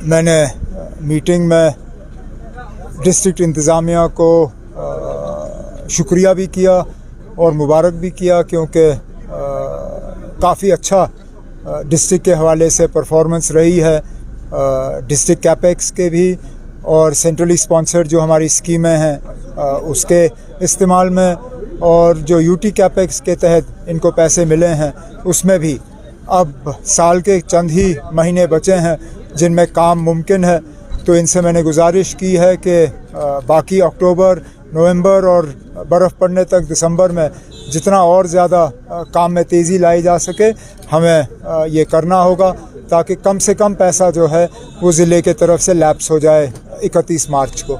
मैंने मीटिंग में डिस्ट्रिक्ट इंतज़ामिया को शुक्रिया भी किया और मुबारक भी किया, क्योंकि काफ़ी अच्छा डिस्ट्रिक्ट के हवाले से परफॉर्मेंस रही है। डिस्ट्रिक्ट कैपेक्स के भी और सेंट्रली स्पॉन्सर्ड जो हमारी स्कीमें हैं उसके इस्तेमाल में, और जो यूटी कैपेक्स के तहत इनको पैसे मिले हैं उसमें भी अब साल के चंद ही महीने बचे हैं जिनमें काम मुमकिन है। तो इनसे मैंने गुजारिश की है कि बाकी अक्टूबर, नवंबर और बर्फ़ पड़ने तक दिसंबर में जितना और ज़्यादा काम में तेज़ी लाई जा सके हमें ये करना होगा, ताकि कम से कम पैसा जो है वो ज़िले के तरफ से लैप्स हो जाए 31 मार्च को।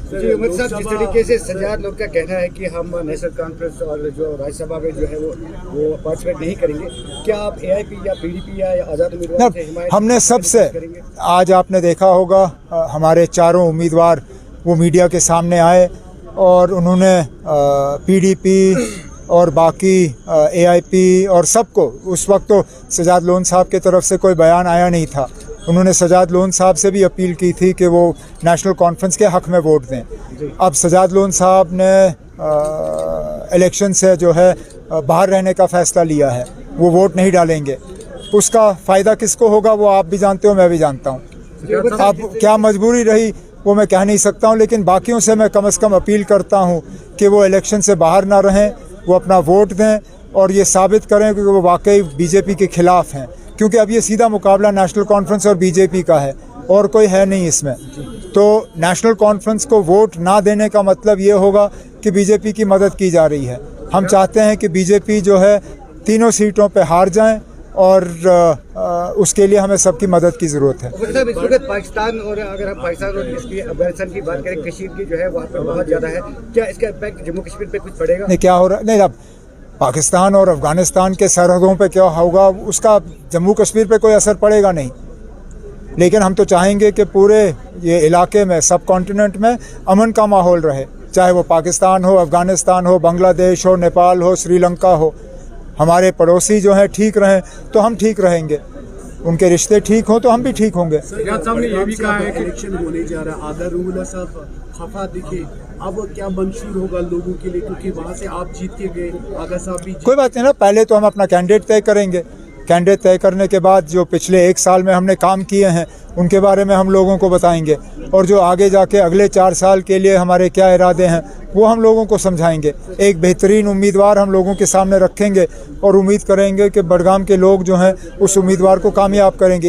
जी उमर साहब, जिस तरीके से सजाद लोग का कहना है कि हम नेशनल कॉन्फ्रेंस और जो राज्यसभा में जो है वो पार्टिसिपेट नहीं करेंगे, क्या आप एआईपी या पीडीपी या आज़ाद उम्मीदवार से हिमायत हमने सबसे, आज आपने देखा होगा हमारे चारों उम्मीदवार वो मीडिया के सामने आए और उन्होंने पीडीपी और बाकी एआईपी और सबको, उस वक्त तो सजाद लोन साहब की तरफ से कोई बयान आया नहीं था, उन्होंने सजाद लोन साहब से भी अपील की थी कि वो नेशनल कॉन्फ्रेंस के हक़ में वोट दें। अब सजाद लोन साहब ने इलेक्शन से जो है बाहर रहने का फ़ैसला लिया है, वो वोट नहीं डालेंगे। उसका फ़ायदा किसको होगा वो आप भी जानते हो, मैं भी जानता हूँ। अब क्या मजबूरी रही वो मैं कह नहीं सकता हूँ, लेकिन बाकियों से मैं कम से कम अपील करता हूँ कि वो इलेक्शन से बाहर ना रहें, वो अपना वोट दें और ये साबित करें कि वो वाकई बीजेपी के ख़िलाफ़ हैं, क्योंकि अब ये सीधा मुकाबला नेशनल कॉन्फ्रेंस और बीजेपी का है और कोई है नहीं इसमें। तो नेशनल कॉन्फ्रेंस को वोट ना देने का मतलब ये होगा कि बीजेपी की मदद की जा रही है। हम चाहते हैं कि बीजेपी जो है तीनों सीटों पे हार जाएं और उसके लिए हमें सबकी मदद की ज़रूरत है। इस वक्त पाकिस्तान, और अगर हम पाकिस्तान और इसकी अफगानिस्तान की बात करें, कश्मीर की जो है वहाँ पर बहुत ज़्यादा है, क्या इसका इम्पैक्ट जम्मू कश्मीर पे कुछ पड़ेगा? नहीं, क्या हो रहा है, नहीं, अब पाकिस्तान और अफ़गानिस्तान के सरहदों पे क्या होगा उसका जम्मू कश्मीर पे कोई असर पड़ेगा नहीं, लेकिन हम तो चाहेंगे कि पूरे ये इलाके में, सब कॉन्टिनेंट में अमन का माहौल रहे, चाहे वो पाकिस्तान हो, अफ़गानिस्तान हो, बांग्लादेश हो, नेपाल हो, श्रीलंका हो। हमारे पड़ोसी जो हैं ठीक रहें तो हम ठीक रहेंगे, उनके रिश्ते ठीक हों तो हम भी ठीक होंगे। सजाद साहब ने ये भी कहा है कि इलेक्शन होने जा रहा है, आधा रूला साहब खफा दिखे, अब क्या मंशूर होगा लोगों के लिए, क्योंकि वहाँ से आप जीत के गए, आगा साहब भी कोई बात नहीं ना, पहले तो हम अपना कैंडिडेट तय करेंगे, कैंडिडेट तय करने के बाद जो पिछले 1 साल में हमने काम किए हैं उनके बारे में हम लोगों को बताएंगे, और जो आगे जाके अगले 4 साल के लिए हमारे क्या इरादे हैं वो हम लोगों को समझाएंगे। एक बेहतरीन उम्मीदवार हम लोगों के सामने रखेंगे और उम्मीद करेंगे कि बडगाम के लोग जो हैं उस उम्मीदवार को कामयाब करेंगे।